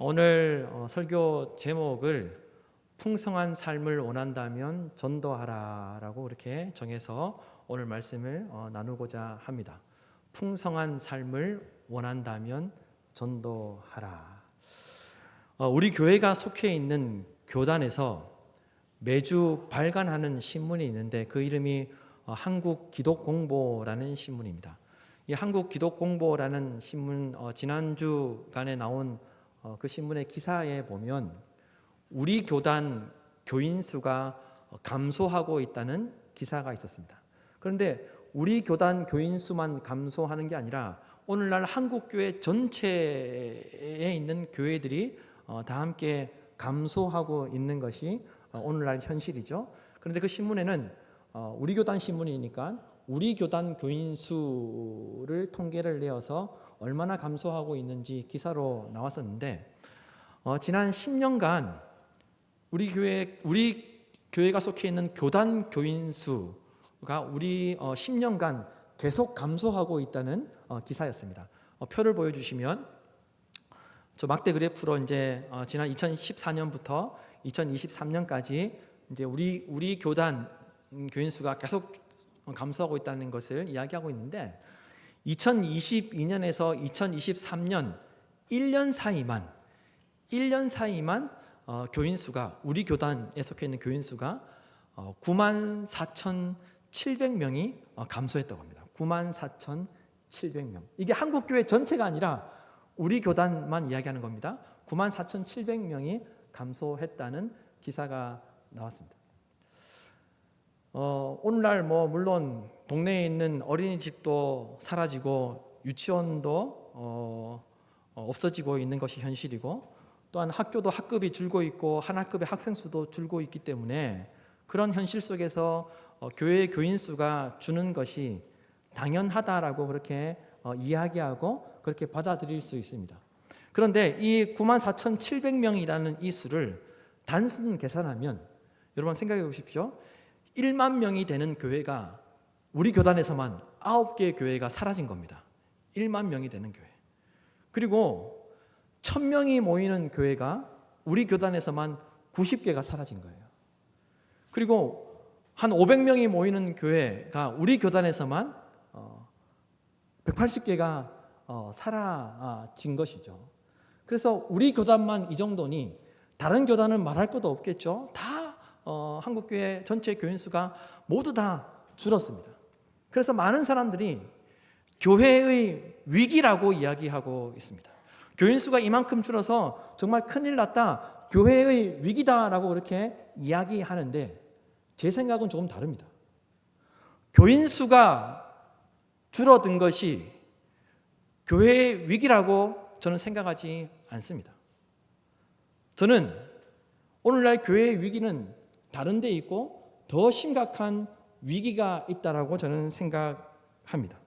오늘 설교 제목을 풍성한 삶을 원한다면 전도하라라고 이렇게 정해서 오늘 말씀을 나누고자 합니다. 풍성한 삶을 원한다면 전도하라. 우리 교회가 속해 있는 교단에서 매주 발간하는 신문이 있는데 그 이름이 한국기독공보라는 신문입니다. 이 한국기독공보라는 신문 지난주간에 나온 그 신문의 기사에 보면 우리 교단 교인 수가 감소하고 있다는 기사가 있었습니다. 그런데 우리 교단 교인 수만 감소하는 게 아니라 오늘날 한국교회 전체에 있는 교회들이 다 함께 감소하고 있는 것이 오늘날 현실이죠. 그런데 그 신문에는 우리 교단 신문이니까 우리 교단 교인 수를 통계를 내어서 얼마나 감소하고 있는지 기사로 나왔었는데 지난 10년간 우리 교회가 속해 있는 교단 교인 수가 우리 10년간 계속 감소하고 있다는 기사였습니다. 표를 보여주시면 저 막대 그래프로 이제 지난 2014년부터 2023년까지 이제 우리 교단 교인 수가 계속 감소하고 있다는 것을 이야기하고 있는데 2022년에서 2023년 1년 사이만 교인 수가 우리 교단에 속해 있는 교인 수가 94,700명이 감소했다고 합니다. 94,700명. 이게 한국 교회 전체가 아니라 우리 교단만 이야기하는 겁니다. 94,700명이 감소했다는 기사가 나왔습니다. 오늘날 물론 동네에 있는 어린이집도 사라지고 유치원도 없어지고 있는 것이 현실이고 또한 학교도 학급이 줄고 있고 한 학급의 학생 수도 줄고 있기 때문에 그런 현실 속에서 교회 교인 수가 주는 것이 당연하다라고 그렇게 이야기하고 그렇게 받아들일 수 있습니다. 그런데 이 94,700명이라는 이 수를 단순 계산하면 여러분 생각해 보십시오. 1만 명이 되는 교회가 우리 교단에서만 9개의 교회가 사라진 겁니다. 1만 명이 되는 교회. 그리고 1000명이 모이는 교회가 우리 교단에서만 90개가 사라진 거예요. 그리고 한 500명이 모이는 교회가 우리 교단에서만 180개가 사라진 것이죠. 그래서 우리 교단만 이 정도니 다른 교단은 말할 것도 없겠죠. 다 한국교회 전체 교인 수가 모두 다 줄었습니다. 그래서 많은 사람들이 교회의 위기라고 이야기하고 있습니다. 교인 수가 이만큼 줄어서 정말 큰일 났다, 교회의 위기다라고 그렇게 이야기하는데 제 생각은 조금 다릅니다. 교인 수가 줄어든 것이 교회의 위기라고 저는 생각하지 않습니다. 저는 오늘날 교회의 위기는 다른 데 있고 더 심각한 위기가 있다라고 저는 생각합니다.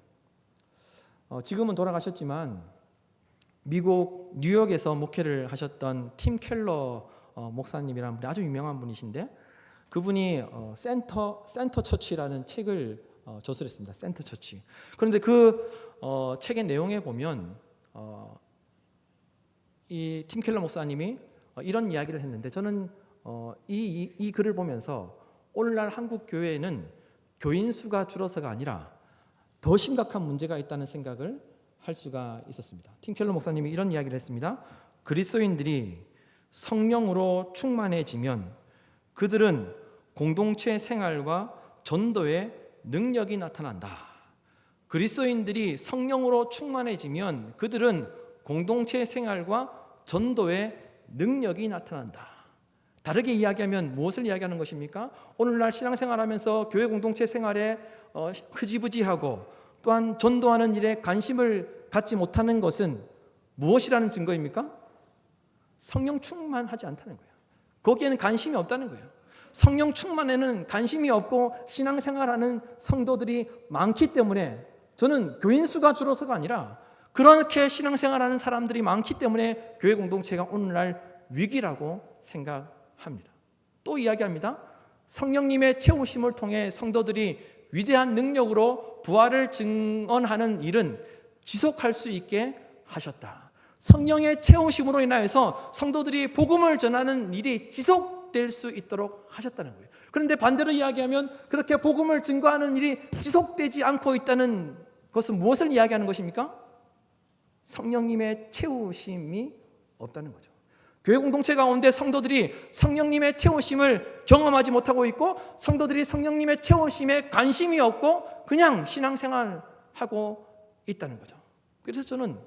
지금은 돌아가셨지만 미국 뉴욕에서 목회를 하셨던 팀 켈러 목사님이라는 분이 아주 유명한 분이신데 그분이 센터 처치라는 책을 저술했습니다. 센터 처치. 그런데 그 책의 내용에 보면 이 팀 켈러 목사님이 이런 이야기를 했는데 저는 이 글을 보면서 오늘날 한국 교회에는 교인 수가 줄어서가 아니라 더 심각한 문제가 있다는 생각을 할 수가 있었습니다. 팀 켈러 목사님이 이런 이야기를 했습니다. 그리스도인들이 성령으로 충만해지면 그들은 공동체 생활과 전도의 능력이 나타난다. 그리스도인들이 성령으로 충만해지면 그들은 공동체 생활과 전도의 능력이 나타난다. 다르게 이야기하면 무엇을 이야기하는 것입니까? 오늘날 신앙생활하면서 교회 공동체 생활에 흐지부지하고 또한 전도하는 일에 관심을 갖지 못하는 것은 무엇이라는 증거입니까? 성령 충만하지 않다는 거예요. 거기에는 관심이 없다는 거예요. 성령 충만에는 관심이 없고 신앙생활하는 성도들이 많기 때문에 저는 교인 수가 줄어서가 아니라 그렇게 신앙생활하는 사람들이 많기 때문에 교회 공동체가 오늘날 위기라고 생각합니다. 또 이야기합니다. 성령님의 채우심을 통해 성도들이 위대한 능력으로 부활을 증언하는 일은 지속할 수 있게 하셨다. 성령의 채우심으로 인하여서 성도들이 복음을 전하는 일이 지속될 수 있도록 하셨다는 거예요. 그런데 반대로 이야기하면 그렇게 복음을 증거하는 일이 지속되지 않고 있다는 것은 무엇을 이야기하는 것입니까? 성령님의 채우심이 없다는 거죠. 교회 공동체 가운데 성도들이 성령님의 채우심을 경험하지 못하고 있고, 성도들이 성령님의 채우심에 관심이 없고 그냥 신앙생활하고 있다는 거죠. 그래서 저는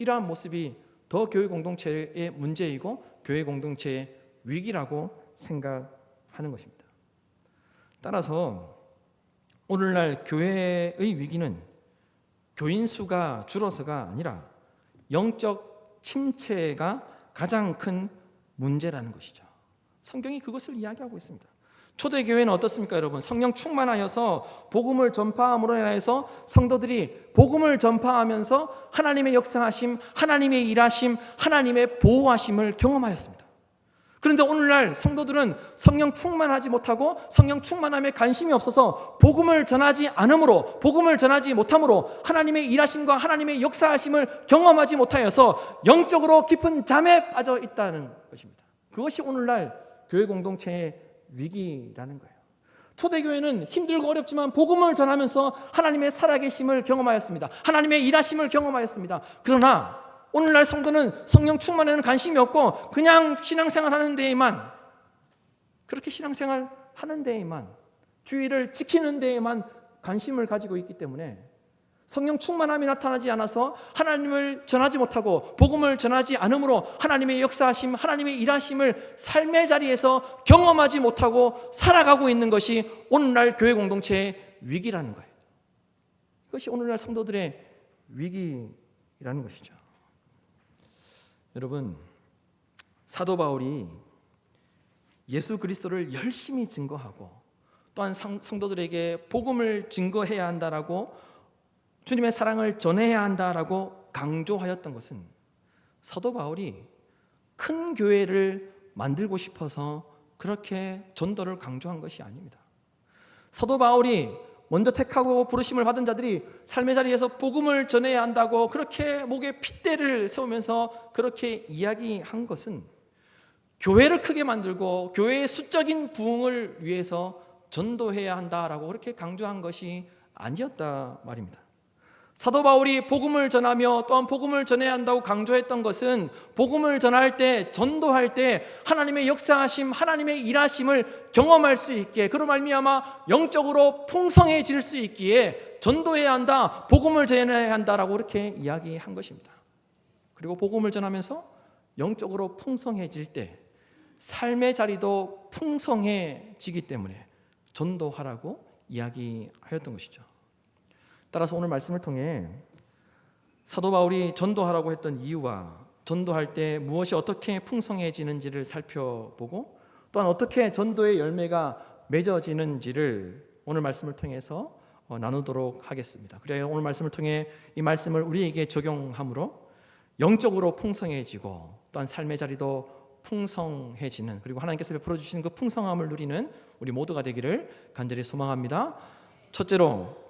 이러한 모습이 더 교회 공동체의 문제이고 교회 공동체의 위기라고 생각하는 것입니다. 따라서 오늘날 교회의 위기는 교인 수가 줄어서가 아니라 영적 침체가 가장 큰 문제라는 것이죠. 성경이 그것을 이야기하고 있습니다. 초대교회는 어떻습니까, 여러분? 성령 충만하여서 복음을 전파함으로 인해서 성도들이 복음을 전파하면서 하나님의 역사하심, 하나님의 일하심, 하나님의 보호하심을 경험하였습니다. 그런데 오늘날 성도들은 성령 충만하지 못하고 성령 충만함에 관심이 없어서 복음을 전하지 않으므로, 복음을 전하지 못함으로 하나님의 일하심과 하나님의 역사하심을 경험하지 못하여서 영적으로 깊은 잠에 빠져 있다는 것입니다. 그것이 오늘날 교회 공동체의 위기라는 거예요. 초대교회는 힘들고 어렵지만 복음을 전하면서 하나님의 살아계심을 경험하였습니다. 하나님의 일하심을 경험하였습니다. 그러나 오늘날 성도는 성령 충만에는 관심이 없고 그냥 신앙생활 하는 데에만, 그렇게 신앙생활 하는 데에만, 주의를 지키는 데에만 관심을 가지고 있기 때문에 성령 충만함이 나타나지 않아서 하나님을 전하지 못하고 복음을 전하지 않으므로 하나님의 역사하심, 하나님의 일하심을 삶의 자리에서 경험하지 못하고 살아가고 있는 것이 오늘날 교회 공동체의 위기라는 거예요. 이것이 오늘날 성도들의 위기라는 것이죠. 여러분, 사도 바울이 예수 그리스도를 열심히 증거하고 또한 성도들에게 복음을 증거해야 한다라고, 주님의 사랑을 전해야 한다라고 강조하였던 것은 사도 바울이 큰 교회를 만들고 싶어서 그렇게 전도를 강조한 것이 아닙니다. 사도 바울이 먼저 택하고 부르심을 받은 자들이 삶의 자리에서 복음을 전해야 한다고 그렇게 목에 핏대를 세우면서 그렇게 이야기한 것은 교회를 크게 만들고 교회의 수적인 부흥을 위해서 전도해야 한다라고 그렇게 강조한 것이 아니었다 말입니다. 사도 바울이 복음을 전하며 또한 복음을 전해야 한다고 강조했던 것은 복음을 전할 때, 전도할 때 하나님의 역사하심, 하나님의 일하심을 경험할 수 있게, 그로 말미암아 영적으로 풍성해질 수 있기에 전도해야 한다, 복음을 전해야 한다라고 그렇게 이야기한 것입니다. 그리고 복음을 전하면서 영적으로 풍성해질 때 삶의 자리도 풍성해지기 때문에 전도하라고 이야기하였던 것이죠. 따라서 오늘 말씀을 통해 사도 바울이 전도하라고 했던 이유와 전도할 때 무엇이 어떻게 풍성해지는지를 살펴보고 또한 어떻게 전도의 열매가 맺어지는지를 오늘 말씀을 통해서 나누도록 하겠습니다. 그래야 오늘 말씀을 통해 이 말씀을 우리에게 적용함으로 영적으로 풍성해지고 또한 삶의 자리도 풍성해지는, 그리고 하나님께서 베풀어 주시는 그 풍성함을 누리는 우리 모두가 되기를 간절히 소망합니다. 첫째로,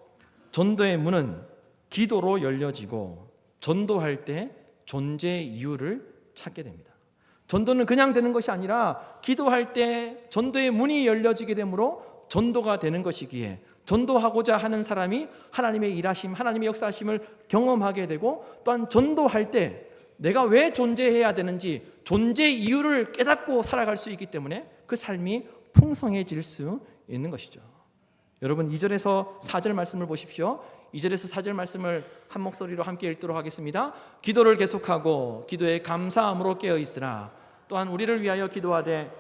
전도의 문은 기도로 열려지고 전도할 때 존재 이유를 찾게 됩니다. 전도는 그냥 되는 것이 아니라 기도할 때 전도의 문이 열려지게 되므로 전도가 되는 것이기에 전도하고자 하는 사람이 하나님의 일하심, 하나님의 역사하심을 경험하게 되고 또한 전도할 때 내가 왜 존재해야 되는지 존재 이유를 깨닫고 살아갈 수 있기 때문에 그 삶이 풍성해질 수 있는 것이죠. 여러분, 2절에서 4절 말씀을 보십시오. 2절에서 4절 말씀을 한 목소리로 함께 읽도록 하겠습니다. 기도를 계속하고 기도에 감사함으로 깨어 있으라. 또한 우리를 위하여 기도하되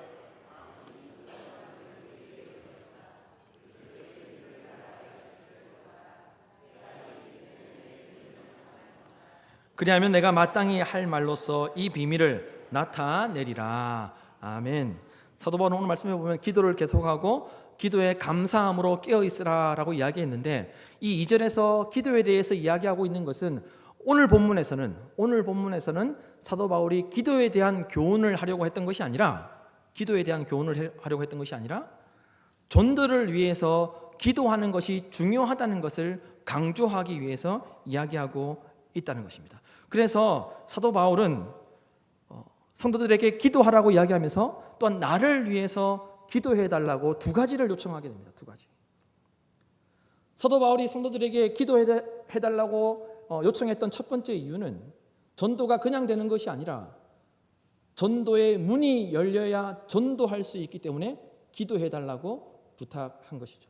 그리하면 내가 마땅히 할 말로써 이 비밀을 나타내리라. 아멘. 사도 바울은 오늘 말씀해 보면 기도를 계속하고 기도에 감사함으로 깨어있으라라고 이야기했는데, 이 2절에서 기도에 대해서 이야기하고 있는 것은 오늘 본문에서는 사도 바울이 기도에 대한 교훈을 하려고 했던 것이 아니라 전도를 위해서 기도하는 것이 중요하다는 것을 강조하기 위해서 이야기하고 있다는 것입니다. 그래서 사도 바울은 성도들에게 기도하라고 이야기하면서 또한 나를 위해서 기도해달라고 두 가지를 요청하게 됩니다. 두 가지. 사도 바울이 성도들에게 기도해달라고 요청했던 첫 번째 이유는 전도가 그냥 되는 것이 아니라 전도의 문이 열려야 전도할 수 있기 때문에 기도해달라고 부탁한 것이죠.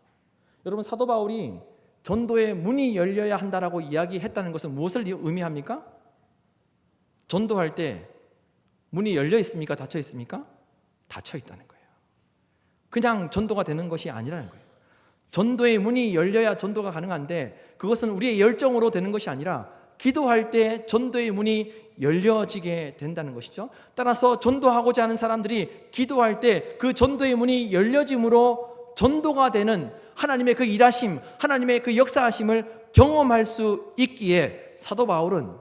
여러분, 사도 바울이 전도의 문이 열려야 한다라고 이야기했다는 것은 무엇을 의미합니까? 전도할 때 문이 열려 있습니까? 닫혀 있습니까? 닫혀 있다는 거예요. 그냥 전도가 되는 것이 아니라는 거예요. 전도의 문이 열려야 전도가 가능한데 그것은 우리의 열정으로 되는 것이 아니라 기도할 때 전도의 문이 열려지게 된다는 것이죠. 따라서 전도하고자 하는 사람들이 기도할 때 그 전도의 문이 열려짐으로 전도가 되는 하나님의 그 일하심, 하나님의 그 역사하심을 경험할 수 있기에 사도 바울은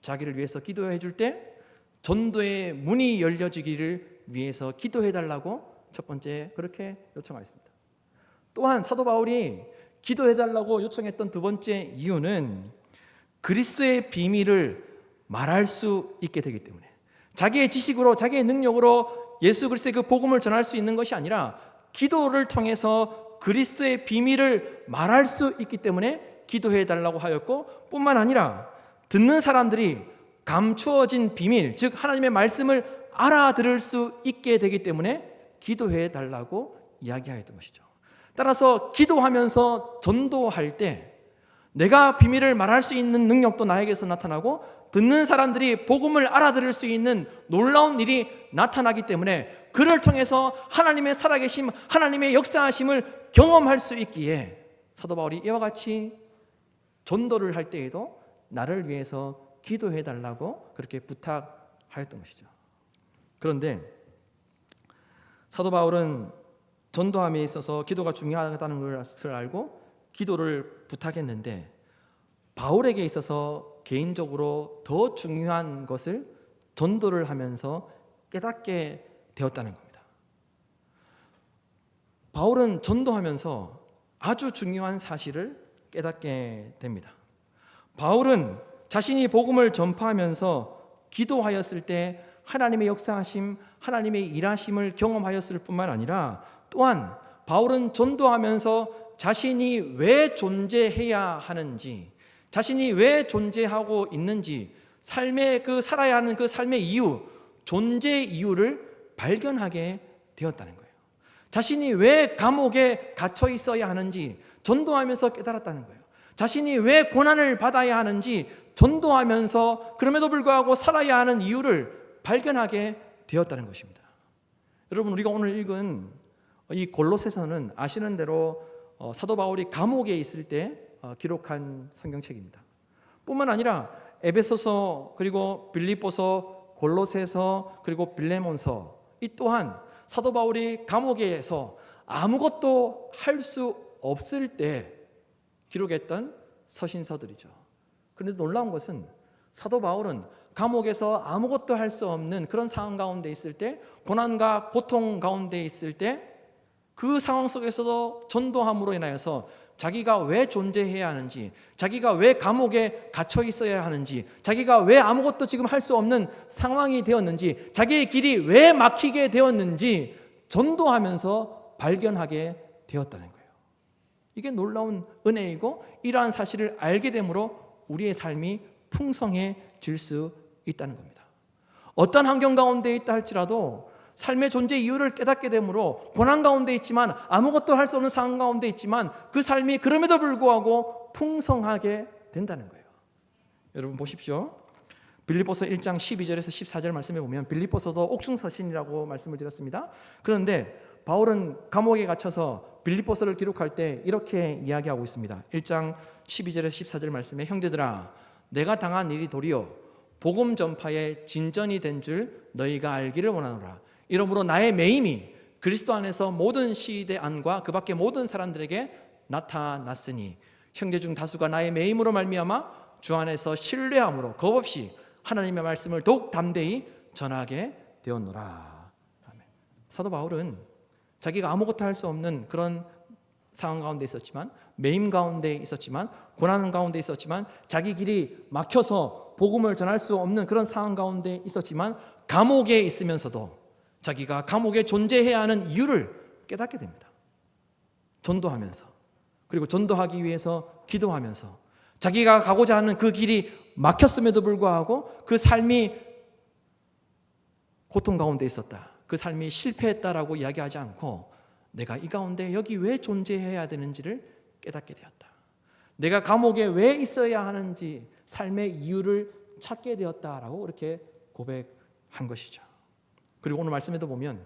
자기를 위해서 기도해 줄 때 전도의 문이 열려지기를 위해서 기도해 달라고 첫 번째 그렇게 요청하였습니다. 또한 사도 바울이 기도해 달라고 요청했던 두 번째 이유는 그리스도의 비밀을 말할 수 있게 되기 때문에, 자기의 지식으로 자기의 능력으로 예수 그리스도의 그 복음을 전할 수 있는 것이 아니라 기도를 통해서 그리스도의 비밀을 말할 수 있기 때문에 기도해 달라고 하였고, 뿐만 아니라 듣는 사람들이 감추어진 비밀, 즉 하나님의 말씀을 알아들을 수 있게 되기 때문에 기도해 달라고 이야기하였던 것이죠. 따라서 기도하면서 전도할 때 내가 비밀을 말할 수 있는 능력도 나에게서 나타나고 듣는 사람들이 복음을 알아들을 수 있는 놀라운 일이 나타나기 때문에 그를 통해서 하나님의 살아계심, 하나님의 역사하심을 경험할 수 있기에 사도 바울이 이와 같이 전도를 할 때에도 나를 위해서 기도해 달라고 그렇게 부탁하였던 것이죠. 그런데 사도 바울은 전도함에 있어서 기도가 중요하다는 것을 알고 기도를 부탁했는데 바울에게 있어서 개인적으로 더 중요한 것을 전도를 하면서 깨닫게 되었다는 겁니다. 바울은 전도하면서 아주 중요한 사실을 깨닫게 됩니다. 바울은 자신이 복음을 전파하면서 기도하였을 때 하나님의 역사하심, 하나님의 일하심을 경험하였을 뿐만 아니라 또한 바울은 전도하면서 자신이 왜 존재해야 하는지, 자신이 왜 존재하고 있는지, 삶의 그 살아야 하는 그 삶의 이유, 존재 이유를 발견하게 되었다는 거예요. 자신이 왜 감옥에 갇혀 있어야 하는지 전도하면서 깨달았다는 거예요. 자신이 왜 고난을 받아야 하는지 전도하면서 그럼에도 불구하고 살아야 하는 이유를 발견하게 되었다는 것입니다. 여러분, 우리가 오늘 읽은 이 골로새서는 아시는 대로 사도 바울이 감옥에 있을 때 기록한 성경책입니다. 뿐만 아니라 에베소서, 그리고 빌립보서, 골로새서, 그리고 빌레몬서, 이 또한 사도 바울이 감옥에서 아무것도 할 수 없을 때 기록했던 서신서들이죠. 그런데 놀라운 것은 사도 바울은 감옥에서 아무것도 할 수 없는 그런 상황 가운데 있을 때, 고난과 고통 가운데 있을 때 그 상황 속에서도 전도함으로 인하여서 자기가 왜 존재해야 하는지, 자기가 왜 감옥에 갇혀 있어야 하는지, 자기가 왜 아무것도 지금 할 수 없는 상황이 되었는지, 자기의 길이 왜 막히게 되었는지 전도하면서 발견하게 되었다는 거예요. 이게 놀라운 은혜이고, 이러한 사실을 알게 되므로 우리의 삶이 풍성해질 수 있다는 겁니다. 어떤 환경 가운데 있다 할지라도 삶의 존재 이유를 깨닫게 되므로 고난 가운데 있지만, 아무것도 할 수 없는 상황 가운데 있지만 그 삶이 그럼에도 불구하고 풍성하게 된다는 거예요. 여러분 보십시오. 빌립보서 1장 12절에서 14절 말씀에 보면 빌립보서도 옥중서신이라고 말씀을 드렸습니다. 그런데 바울은 감옥에 갇혀서 빌립보서를 기록할 때 이렇게 이야기하고 있습니다. 1장 12절에서 14절 말씀에 형제들아, 내가 당한 일이 도리어 복음 전파의 진전이 된 줄 너희가 알기를 원하노라. 이러므로 나의 매임이 그리스도 안에서 모든 시대 안과 그 밖의 모든 사람들에게 나타났으니 형제 중 다수가 나의 매임으로 말미암아 주 안에서 신뢰함으로 겁없이 하나님의 말씀을 더욱 담대히 전하게 되었노라. 아멘. 사도 바울은 자기가 아무것도 할 수 없는 그런 상황 가운데 있었지만, 매임 가운데 있었지만, 고난 가운데 있었지만, 자기 길이 막혀서 복음을 전할 수 없는 그런 상황 가운데 있었지만 감옥에 있으면서도 자기가 감옥에 존재해야 하는 이유를 깨닫게 됩니다. 전도하면서, 그리고 전도하기 위해서 기도하면서 자기가 가고자 하는 그 길이 막혔음에도 불구하고 그 삶이 고통 가운데 있었다, 그 삶이 실패했다라고 이야기하지 않고 내가 이 가운데 여기 왜 존재해야 되는지를 깨닫게 되었다, 내가 감옥에 왜 있어야 하는지 삶의 이유를 찾게 되었다라고 이렇게 고백한 것이죠. 그리고 오늘 말씀에도 보면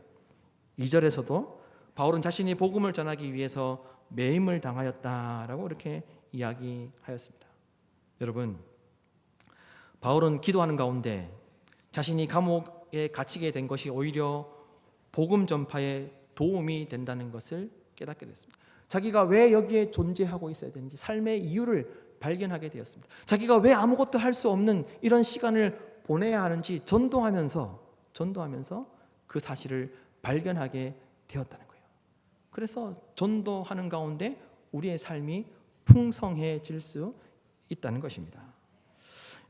2절에서도 바울은 자신이 복음을 전하기 위해서 매임을 당하였다라고 이렇게 이야기하였습니다. 여러분, 바울은 기도하는 가운데 자신이 감옥에 갇히게 된 것이 오히려 복음 전파에 도움이 된다는 것을 깨닫게 됐습니다. 자기가 왜 여기에 존재하고 있어야 되는지 삶의 이유를 발견하게 되었습니다. 자기가 왜 아무것도 할 수 없는 이런 시간을 보내야 하는지 전도하면서 그 사실을 발견하게 되었다는 거예요. 그래서 전도하는 가운데 우리의 삶이 풍성해질 수 있다는 것입니다.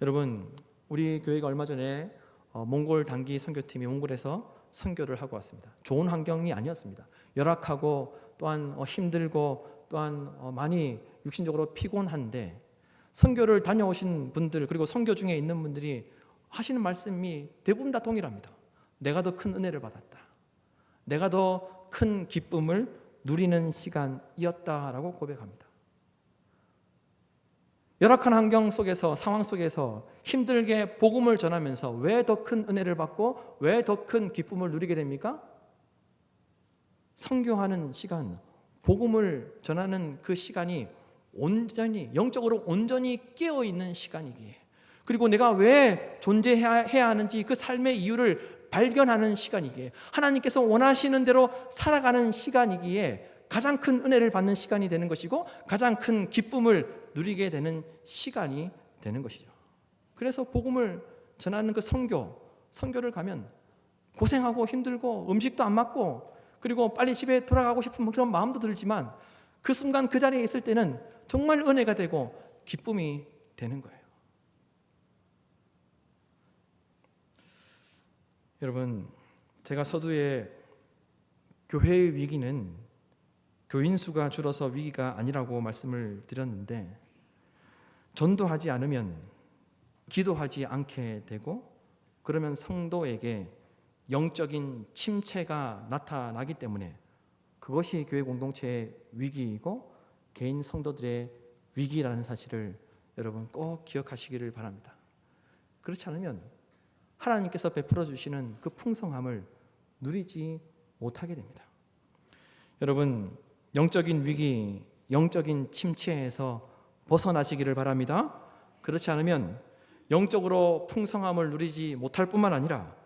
여러분, 우리 교회가 얼마 전에 몽골 단기 선교팀이 몽골에서 선교를 하고 왔습니다. 좋은 환경이 아니었습니다. 열악하고 또한 힘들고 또한 많이 육신적으로 피곤한데 선교를 다녀오신 분들, 그리고 선교 중에 있는 분들이 하시는 말씀이 대부분 다 동일합니다. 내가 더 큰 은혜를 받았다, 내가 더 큰 기쁨을 누리는 시간이었다라고 고백합니다. 열악한 환경 속에서, 상황 속에서 힘들게 복음을 전하면서 왜 더 큰 은혜를 받고 왜 더 큰 기쁨을 누리게 됩니까? 선교하는 시간, 복음을 전하는 그 시간이 온전히, 영적으로 온전히 깨어있는 시간이기에, 그리고 내가 왜 존재해야 하는지 그 삶의 이유를 발견하는 시간이기에, 하나님께서 원하시는 대로 살아가는 시간이기에 가장 큰 은혜를 받는 시간이 되는 것이고 가장 큰 기쁨을 누리게 되는 시간이 되는 것이죠. 그래서 복음을 전하는 그 선교를 가면 고생하고 힘들고 음식도 안 맞고 그리고 빨리 집에 돌아가고 싶은 그런 마음도 들지만 그 순간 그 자리에 있을 때는 정말 은혜가 되고 기쁨이 되는 거예요. 여러분, 제가 서두에 교회의 위기는 교인 수가 줄어서 위기가 아니라고 말씀을 드렸는데, 전도하지 않으면 기도하지 않게 되고 그러면 성도에게 영적인 침체가 나타나기 때문에 그것이 교회 공동체의 위기이고 개인 성도들의 위기라는 사실을 여러분 꼭 기억하시기를 바랍니다. 그렇지 않으면 하나님께서 베풀어 주시는 그 풍성함을 누리지 못하게 됩니다. 여러분, 영적인 위기, 영적인 침체에서 벗어나시기를 바랍니다. 그렇지 않으면 영적으로 풍성함을 누리지 못할 뿐만 아니라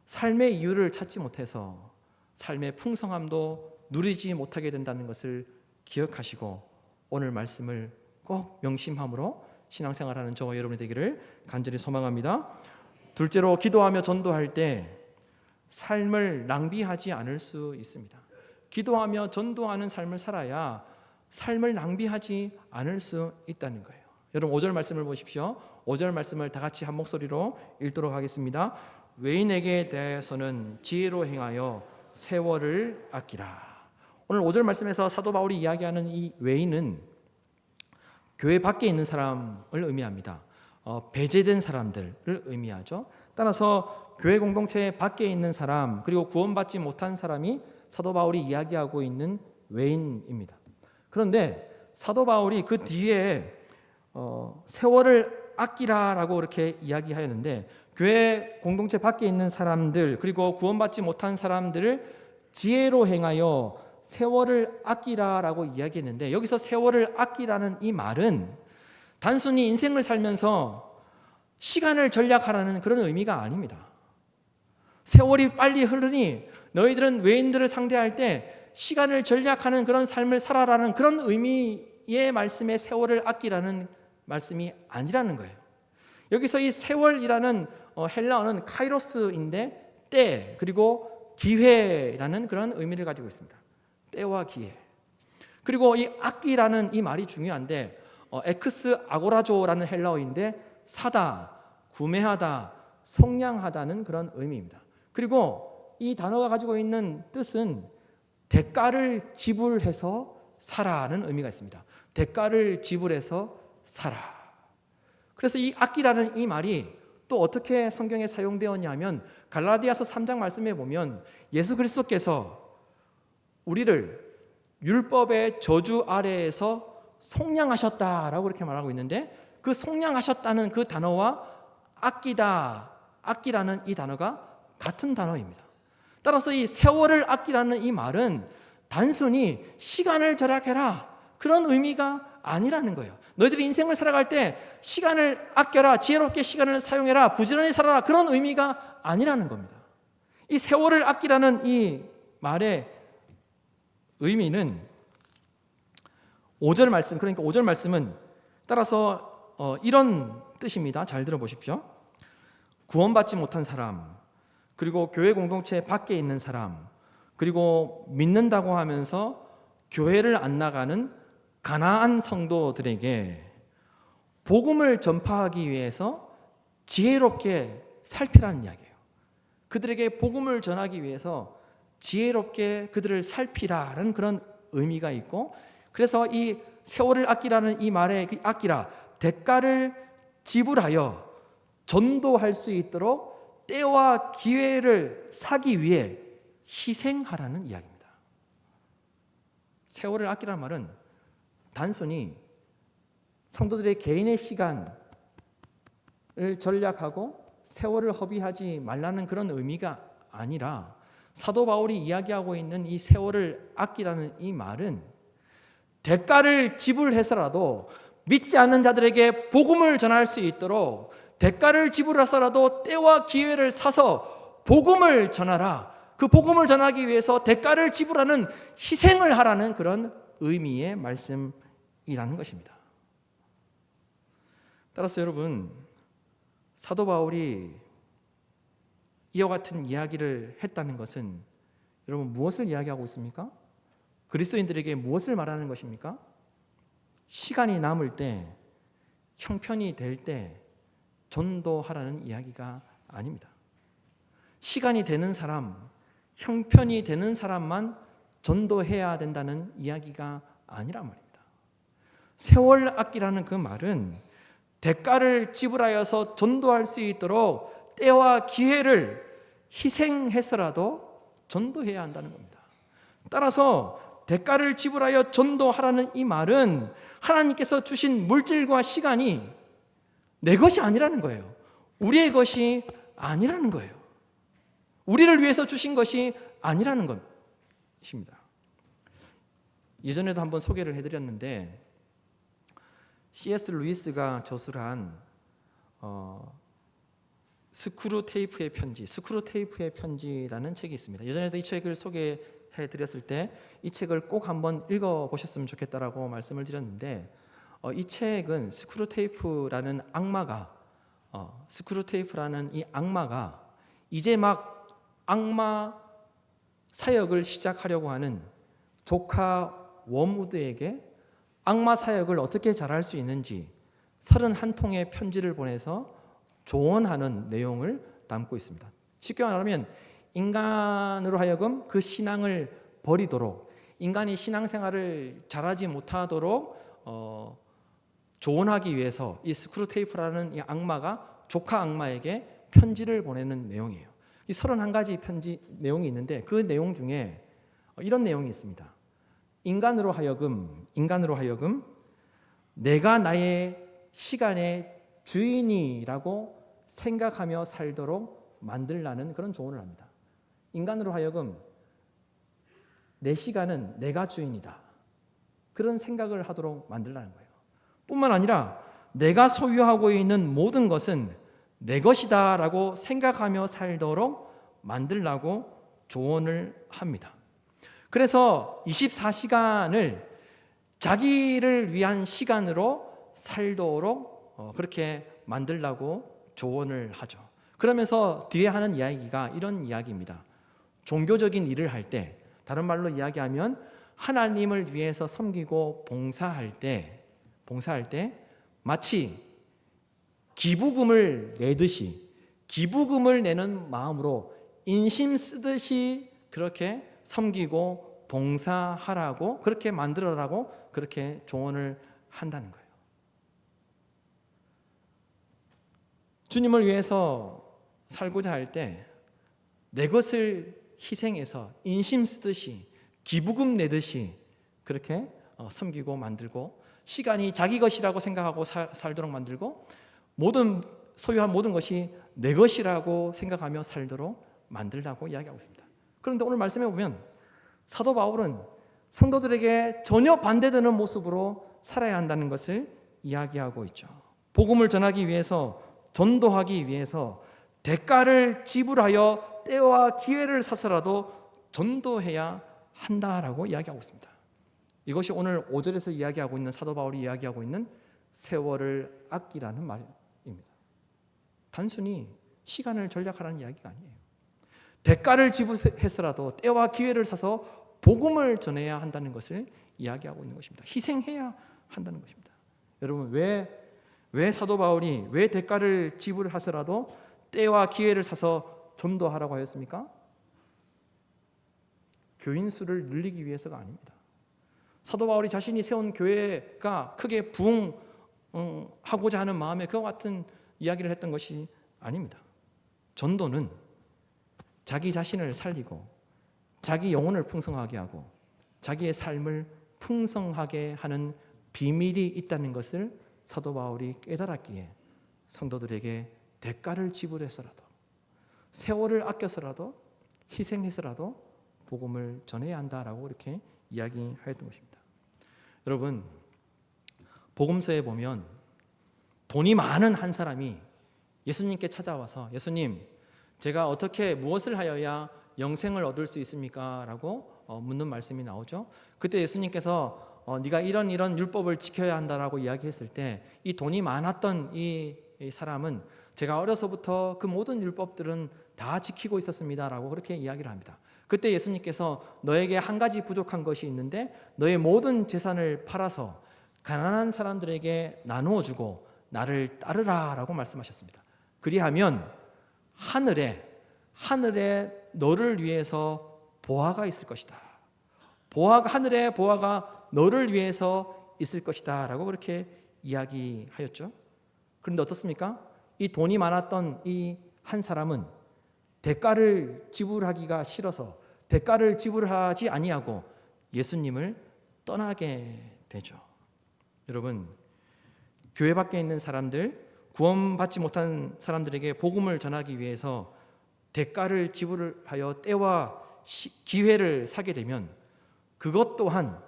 삶의 이유를 찾지 못해서 삶의 풍성함도 누리지 못하게 된다는 것을 기억하시고 오늘 말씀을 꼭 명심함으로 신앙생활하는 저와 여러분이 되기를 간절히 소망합니다. 둘째로, 기도하며 전도할 때 삶을 낭비하지 않을 수 있습니다. 기도하며 전도하는 삶을 살아야 삶을 낭비하지 않을 수 있다는 거예요. 여러분 5절 말씀을 보십시오. 5절 말씀을 다 같이 한 목소리로 읽도록 하겠습니다. 외인에게 대해서는 지혜로 행하여 세월을 아끼라. 오늘 5절 말씀에서 사도 바울이 이야기하는 이 외인은 교회 밖에 있는 사람을 의미합니다. 배제된 사람들을 의미하죠. 따라서 교회 공동체 밖에 있는 사람, 그리고 구원받지 못한 사람이 사도 바울이 이야기하고 있는 외인입니다. 그런데 사도 바울이 그 뒤에 세월을 아끼라라고 이렇게 이야기하였는데, 교회 공동체 밖에 있는 사람들 그리고 구원받지 못한 사람들을 지혜로 행하여 세월을 아끼라라고 이야기했는데, 여기서 세월을 아끼라는 이 말은 단순히 인생을 살면서 시간을 절약하라는 그런 의미가 아닙니다. 세월이 빨리 흐르니 너희들은 외인들을 상대할 때 시간을 절약하는 그런 삶을 살아라는 그런 의미의 말씀에 세월을 아끼라는 말씀이 아니라는 거예요. 여기서 이 세월이라는 헬라어는 카이로스인데 때 그리고 기회라는 그런 의미를 가지고 있습니다. 때와 기회. 그리고 이 아끼라는 이 말이 중요한데 엑스 아고라조라는 헬라어인데 사다, 구매하다, 속량하다는 그런 의미입니다. 그리고 이 단어가 가지고 있는 뜻은 대가를 지불해서 사라는 의미가 있습니다. 대가를 지불해서 사라. 그래서 이 아끼라는 이 말이 또 어떻게 성경에 사용되었냐면 갈라디아서 3장 말씀에 보면 예수 그리스도께서 우리를 율법의 저주 아래에서 속량하셨다라고 그렇게 말하고 있는데 그 속량하셨다는 그 단어와 아끼다, 아끼라는 이 단어가 같은 단어입니다. 따라서 이 세월을 아끼라는 이 말은 단순히 시간을 절약해라 그런 의미가 아니라는 거예요. 너희들이 인생을 살아갈 때 시간을 아껴라, 지혜롭게 시간을 사용해라, 부지런히 살아라 그런 의미가 아니라는 겁니다. 이 세월을 아끼라는 이 말의 의미는 5절 말씀, 그러니까 5절 말씀은 따라서 이런 뜻입니다. 잘 들어보십시오. 구원받지 못한 사람, 그리고 교회 공동체 밖에 있는 사람, 그리고 믿는다고 하면서 교회를 안 나가는 가나안 성도들에게 복음을 전파하기 위해서 지혜롭게 살피라는 이야기예요. 그들에게 복음을 전하기 위해서 지혜롭게 그들을 살피라는 그런 의미가 있고, 그래서 이 세월을 아끼라는 이 말의 그 아끼라, 대가를 지불하여 전도할 수 있도록 때와 기회를 사기 위해 희생하라는 이야기입니다. 세월을 아끼라는 말은 단순히 성도들의 개인의 시간을 전략하고 세월을 허비하지 말라는 그런 의미가 아니라 사도 바울이 이야기하고 있는 이 세월을 아끼라는 이 말은 대가를 지불해서라도 믿지 않는 자들에게 복음을 전할 수 있도록 대가를 지불해서라도 때와 기회를 사서 복음을 전하라. 그 복음을 전하기 위해서 대가를 지불하는 희생을 하라는 그런 의미의 말씀이라는 것입니다. 따라서 여러분, 사도 바울이 이와 같은 이야기를 했다는 것은 여러분 무엇을 이야기하고 있습니까? 그리스도인들에게 무엇을 말하는 것입니까? 시간이 남을 때, 형편이 될 때 전도하라는 이야기가 아닙니다. 시간이 되는 사람, 형편이 되는 사람만 전도해야 된다는 이야기가 아니란 말입니다. 세월 아끼라는 그 말은 대가를 지불하여서 전도할 수 있도록 때와 기회를 희생해서라도 전도해야 한다는 겁니다. 따라서 대가를 지불하여 전도하라는 이 말은 하나님께서 주신 물질과 시간이 내 것이 아니라는 거예요. 우리의 것이 아니라는 거예요. 우리를 위해서 주신 것이 아니라는 것입니다. 예전에도 한번 소개를 해드렸는데 C.S. 루이스가 저술한 스크루테이프의 편지, 스크루테이프의 편지라는 책이 있습니다. 예전에도 이 책을 소개해드렸을 때 이 책을 꼭 한번 읽어보셨으면 좋겠다라고 말씀을 드렸는데 이 책은 스크루테이프라는 악마가 스크루테이프라는 이 악마가 이제 막 악마 사역을 시작하려고 하는 조카 웜우드에게 악마 사역을 어떻게 잘할 수 있는지 31통의 편지를 보내서 조언하는 내용을 담고 있습니다. 쉽게 말하면 인간으로 하여금 그 신앙을 버리도록, 인간이 신앙생활을 잘하지 못하도록 조언하기 위해서 이 스크루테이프라는 이 악마가 조카 악마에게 편지를 보내는 내용이에요. 이 31가지 편지 내용이 있는데 그 내용 중에 이런 내용이 있습니다. 인간으로 하여금 내가 나의 시간의 주인이라고 생각하며 살도록 만들라는 그런 조언을 합니다. 인간으로 하여금 내 시간은 내가 주인이다. 그런 생각을 하도록 만들라는 거예요. 뿐만 아니라 내가 소유하고 있는 모든 것은 내 것이다 라고 생각하며 살도록 만들라고 조언을 합니다. 그래서 24시간을 자기를 위한 시간으로 살도록 그렇게 만들라고 조언을 하죠. 그러면서 뒤에 하는 이야기가 이런 이야기입니다. 종교적인 일을 할 때, 다른 말로 이야기하면 하나님을 위해서 섬기고 봉사할 때 마치 기부금을 내듯이 기부금을 내는 마음으로 인심 쓰듯이 그렇게 섬기고 봉사하라고 그렇게 만들어라고 그렇게 조언을 한다는 거예요. 주님을 위해서 살고자 할 때 내 것을 희생해서 인심 쓰듯이 기부금 내듯이 그렇게 섬기고 만들고 시간이 자기 것이라고 생각하고 살도록 만들고 소유한 모든 것이 내 것이라고 생각하며 살도록 만들라고 이야기하고 있습니다. 그런데 오늘 말씀해 보면 사도 바울은 성도들에게 전혀 반대되는 모습으로 살아야 한다는 것을 이야기하고 있죠. 복음을 전하기 위해서 전도하기 위해서 대가를 지불하여 때와 기회를 사서라도 전도해야 한다라고 이야기하고 있습니다. 이것이 오늘 5절에서 이야기하고 있는 사도 바울이 이야기하고 있는 세월을 아끼라는 말입니다. 단순히 시간을 전략하라는 이야기가 아니에요. 대가를 지불해서라도 때와 기회를 사서 복음을 전해야 한다는 것을 이야기하고 있는 것입니다. 희생해야 한다는 것입니다. 여러분 왜 사도 바울이 왜 대가를 지불하서라도 때와 기회를 사서 전도하라고 하였습니까? 교인 수를 늘리기 위해서가 아닙니다. 사도 바울이 자신이 세운 교회가 크게 부흥하고자 하는 마음에 그와 같은 이야기를 했던 것이 아닙니다. 전도는 자기 자신을 살리고 자기 영혼을 풍성하게 하고 자기의 삶을 풍성하게 하는 비밀이 있다는 것을 사도 바울이 깨달았기에 성도들에게 대가를 지불해서라도 세월을 아껴서라도 희생해서라도 복음을 전해야 한다라고 이렇게 이야기하였던 것입니다. 여러분 복음서에 보면 돈이 많은 한 사람이 예수님께 찾아와서 예수님 제가 어떻게 무엇을 하여야 영생을 얻을 수 있습니까? 라고 묻는 말씀이 나오죠. 그때 예수님께서 네가 이런 율법을 지켜야 한다라고 이야기했을 때 이 돈이 많았던 이 사람은 제가 어려서부터 그 모든 율법들은 다 지키고 있었습니다라고 그렇게 이야기를 합니다. 그때 예수님께서 너에게 한 가지 부족한 것이 있는데 너의 모든 재산을 팔아서 가난한 사람들에게 나누어 주고 나를 따르라라고 말씀하셨습니다. 그리하면 하늘에 너를 위해서 보화가 있을 것이다. 하늘에 보화가 너를 위해서 있을 것이다 라고 그렇게 이야기하였죠. 그런데 어떻습니까? 이 돈이 많았던 이 한 사람은 대가를 지불하기가 싫어서 대가를 지불하지 아니하고 예수님을 떠나게 되죠. 여러분 교회 밖에 있는 사람들, 구원받지 못한 사람들에게 복음을 전하기 위해서 대가를 지불하여 때와 기회를 사게 되면 그것 또한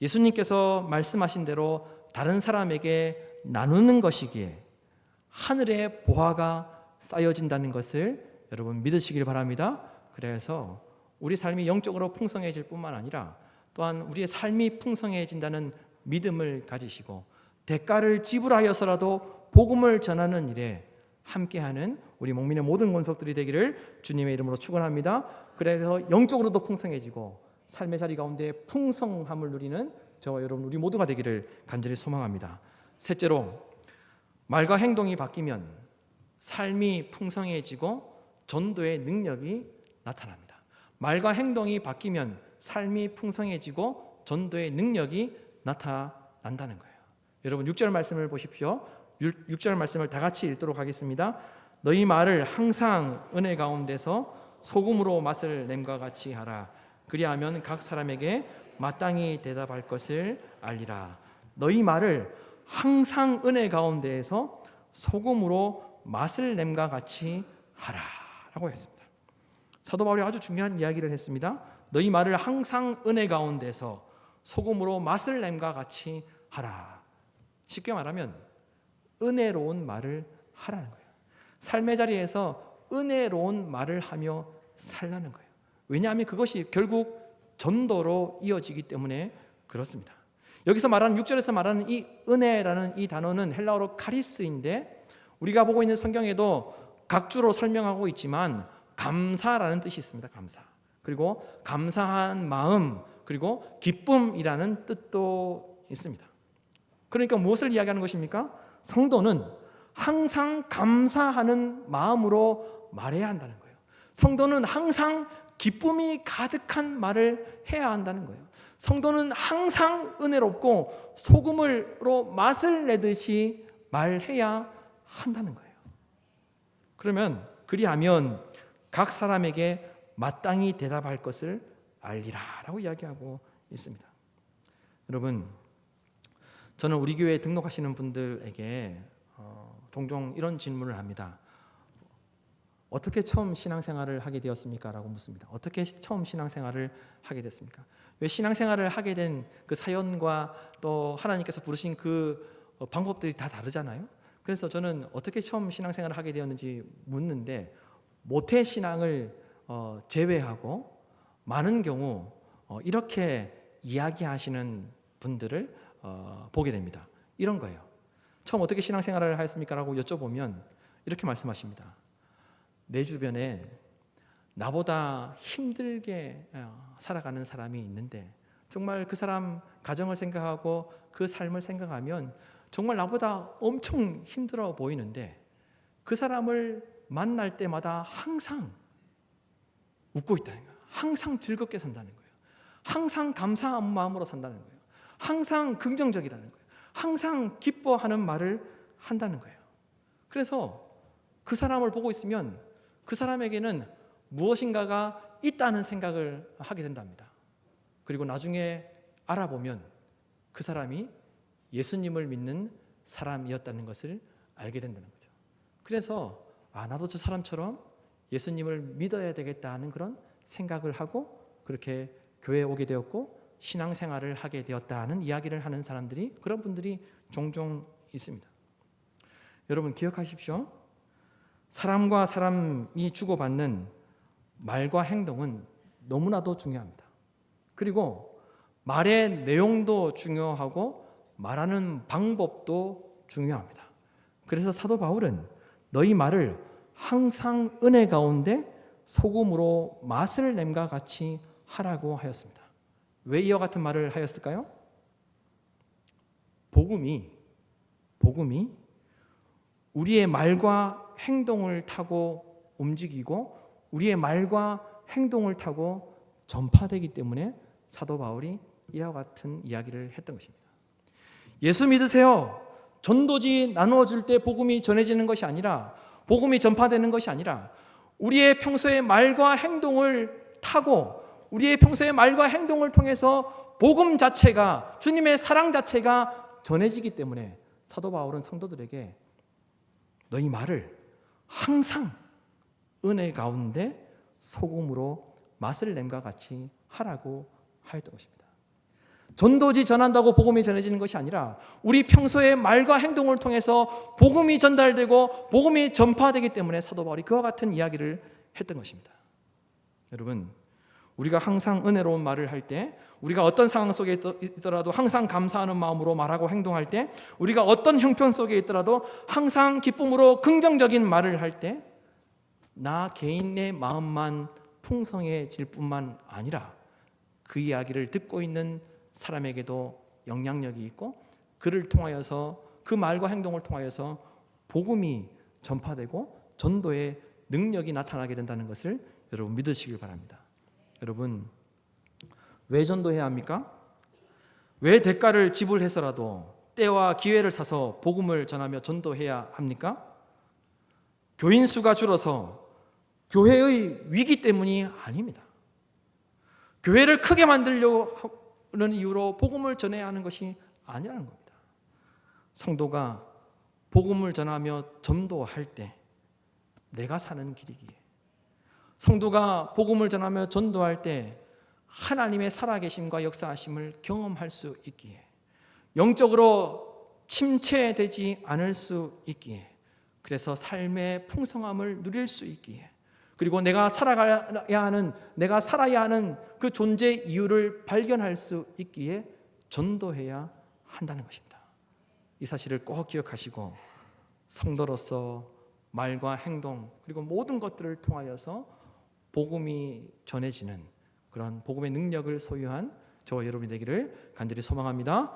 예수님께서 말씀하신 대로 다른 사람에게 나누는 것이기에 하늘의 보화가 쌓여진다는 것을 여러분 믿으시길 바랍니다. 그래서 우리 삶이 영적으로 풍성해질 뿐만 아니라 또한 우리의 삶이 풍성해진다는 믿음을 가지시고 대가를 지불하여서라도 복음을 전하는 일에 함께하는 우리 목민의 모든 권속들이 되기를 주님의 이름으로 축원합니다. 그래서 영적으로도 풍성해지고 삶의 자리 가운데 풍성함을 누리는 저와 여러분 우리 모두가 되기를 간절히 소망합니다. 셋째로 말과 행동이 바뀌면 삶이 풍성해지고 전도의 능력이 나타납니다. 말과 행동이 바뀌면 삶이 풍성해지고 전도의 능력이 나타난다는 거예요. 여러분 6절 말씀을 보십시오. 6절 말씀을 다 같이 읽도록 하겠습니다. 너희 말을 항상 은혜 가운데서 소금으로 맛을 냄과 같이 하라. 그리하면 각 사람에게 마땅히 대답할 것을 알리라. 너희 말을 항상 은혜 가운데에서 소금으로 맛을 냄과 같이 하라 라고 했습니다. 사도 바울이 아주 중요한 이야기를 했습니다. 너희 말을 항상 은혜 가운데서 소금으로 맛을 냄과 같이 하라. 쉽게 말하면 은혜로운 말을 하라는 거예요. 삶의 자리에서 은혜로운 말을 하며 살라는 거예요. 왜냐하면 그것이 결국 전도로 이어지기 때문에 그렇습니다. 여기서 말하는 6절에서 말하는 이 은혜라는 이 단어는 헬라어로 카리스인데 우리가 보고 있는 성경에도 각주로 설명하고 있지만 감사라는 뜻이 있습니다. 감사. 그리고 감사한 마음 그리고 기쁨이라는 뜻도 있습니다. 그러니까 무엇을 이야기하는 것입니까? 성도는 항상 감사하는 마음으로 말해야 한다는 거예요. 성도는 항상 기쁨이 가득한 말을 해야 한다는 거예요. 성도는 항상 은혜롭고 소금으로 맛을 내듯이 말해야 한다는 거예요. 그러면 그리하면 각 사람에게 마땅히 대답할 것을 알리라 라고 이야기하고 있습니다. 여러분, 저는 우리 교회에 등록하시는 분들에게 종종 이런 질문을 합니다. 어떻게 처음 신앙생활을 하게 되었습니까? 라고 묻습니다. 어떻게 처음 신앙생활을 하게 됐습니까? 왜 신앙생활을 하게 된 그 사연과 또 하나님께서 부르신 그 방법들이 다 다르잖아요. 그래서 저는 어떻게 처음 신앙생활을 하게 되었는지 묻는데, 모태 신앙을 제외하고 많은 경우 이렇게 이야기하시는 분들을 보게 됩니다. 이런 거예요. 처음 어떻게 신앙생활을 하였습니까? 라고 여쭤보면 이렇게 말씀하십니다. 내 주변에 나보다 힘들게 살아가는 사람이 있는데, 정말 그 사람 가정을 생각하고 그 삶을 생각하면 정말 나보다 엄청 힘들어 보이는데, 그 사람을 만날 때마다 항상 웃고 있다는 거예요. 항상 즐겁게 산다는 거예요. 항상 감사한 마음으로 산다는 거예요. 항상 긍정적이라는 거예요. 항상 기뻐하는 말을 한다는 거예요. 그래서 그 사람을 보고 있으면 그 사람에게는 무엇인가가 있다는 생각을 하게 된답니다. 그리고 나중에 알아보면 그 사람이 예수님을 믿는 사람이었다는 것을 알게 된다는 거죠. 그래서 나도 저 사람처럼 예수님을 믿어야 되겠다 하는 그런 생각을 하고 그렇게 교회에 오게 되었고 신앙생활을 하게 되었다는 이야기를 하는 사람들이, 그런 분들이 종종 있습니다. 여러분 기억하십시오. 사람과 사람이 주고받는 말과 행동은 너무나도 중요합니다. 그리고 말의 내용도 중요하고 말하는 방법도 중요합니다. 그래서 사도 바울은 너희 말을 항상 은혜 가운데 소금으로 맛을 냄과 같이 하라고 하였습니다. 왜 이와 같은 말을 하였을까요? 복음이 우리의 말과 행동을 타고 움직이고 우리의 말과 행동을 타고 전파되기 때문에 사도 바울이 이와 같은 이야기를 했던 것입니다. 예수 믿으세요. 전도지 나누어질 때 복음이 전해지는 것이 아니라, 복음이 전파되는 것이 아니라 우리의 평소의 말과 행동을 타고 우리의 평소의 말과 행동을 통해서 복음 자체가, 주님의 사랑 자체가 전해지기 때문에 사도 바울은 성도들에게 너희 말을 항상 은혜 가운데 소금으로 맛을 냄과 같이 하라고 하였던 것입니다. 전도지 전한다고 복음이 전해지는 것이 아니라 우리 평소의 말과 행동을 통해서 복음이 전달되고 복음이 전파되기 때문에 사도 바울이 그와 같은 이야기를 했던 것입니다. 여러분, 우리가 항상 은혜로운 말을 할 때, 우리가 어떤 상황 속에 있더라도 항상 감사하는 마음으로 말하고 행동할 때, 우리가 어떤 형편 속에 있더라도 항상 기쁨으로 긍정적인 말을 할 때, 나 개인의 마음만 풍성해질 뿐만 아니라 그 이야기를 듣고 있는 사람에게도 영향력이 있고, 그를 통하여서, 그 말과 행동을 통하여서 복음이 전파되고 전도의 능력이 나타나게 된다는 것을 여러분 믿으시길 바랍니다. 여러분, 왜 전도해야 합니까? 왜 대가를 지불해서라도 때와 기회를 사서 복음을 전하며 전도해야 합니까? 교인 수가 줄어서 교회의 위기 때문이 아닙니다. 교회를 크게 만들려는 이유로 복음을 전해야 하는 것이 아니라는 겁니다. 성도가 복음을 전하며 전도할 때 내가 사는 길이기에, 성도가 복음을 전하며 전도할 때 하나님의 살아계심과 역사하심을 경험할 수 있기에, 영적으로 침체되지 않을 수 있기에, 그래서 삶의 풍성함을 누릴 수 있기에, 그리고 내가 살아야 하는 그 존재 이유를 발견할 수 있기에 전도해야 한다는 것입니다. 이 사실을 꼭 기억하시고 성도로서 말과 행동 그리고 모든 것들을 통하여서 복음이 전해지는 그런 복음의 능력을 소유한 저와 여러분이 되기를 간절히 소망합니다.